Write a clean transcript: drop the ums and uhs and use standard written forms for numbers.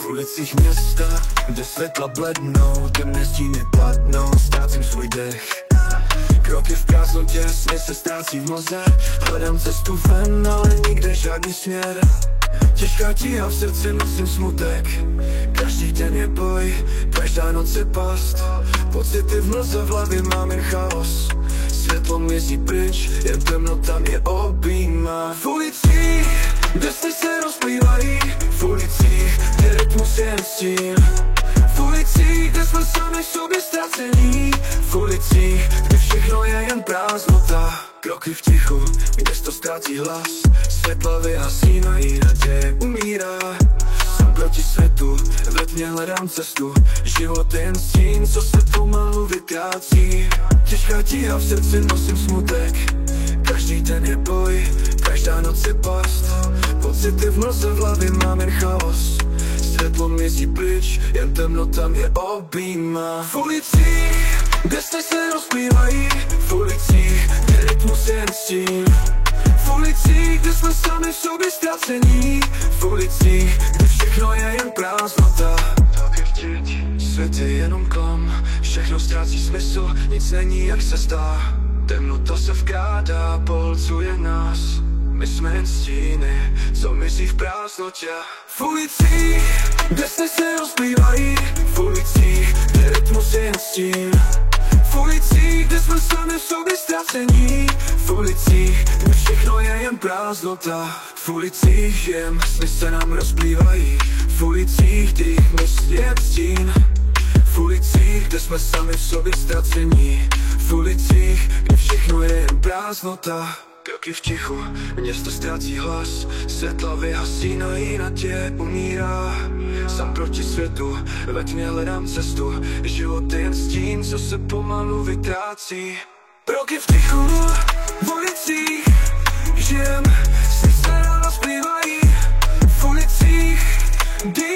V ulicích města, kde světla blednou, temné stíny padnou, ztrácím svůj dech. Kroky v prázdnotě, sny se ztrácí v mlze. Hledám cestu ven, ale nikde žádný směr. Těžká tíha v srdci, nosím smutek. Každý den je boj, každá noc je past. Pocity v mlze, v hlavě mám jen chaos. Světlo mizí pryč, jen temnota mě objímá. V ulicích, kde sny se rozplývají. V ulicích, kde rytmus je jen stín. V ulicích, kde jsme sami v sobě ztracení. V ulicích, kde všechno je jen prázdnota. Kroky v tichu, město ztrácí hlas. Světla vyhasínají, naděje umírá. Jsem proti světu, ve tmě hledám cestu. Život je jen stín, co se pomalu vytrácí. Těžká tíha v srdci, nosím smutek. Každý den je boj, každá noc je past. Pocity v mlze, v hlavě mám jen chaos. Světlo mizí pryč, jen temnota mě objímá. V ulicích, kde sny se rozplývají. V ulicích, kde rytmus je jen stín. V ulicích, kde jsme sami v sobě ztracení. V ulicích, kde všechno je jen prázdnota. Svět je jenom klam, všechno ztrácí smysl, nic není jak se zdá. Temnota se vkrádá, polcuje nás. My jsme jen stíny, co mizí v prázdnotě. V ulicích, kde sny se rozplývají. V ulicích, kde rytmus je jen stín. V ulicích, kde jsme sami v sobě ztracení. V ulicích, kde všechno je jen prázdnota. V ulicích žijem, sny se nám rozplývají. V ulicích, kdy jich myslí je stín. V ulicích, kde jsme sami v sobě ztracení. V ulicích, kde všechno je jen prázdnota. Kroky v tichu, město ztrácí hlas. Světla vyhasínají, naděje umírá. Sám proti světu, ve tmě hledám cestu. Život je jen stín, co se pomalu vytrácí. Kroky v tichu, v ulicích žijem, sny se nám rozplývají. V ulicích, kdy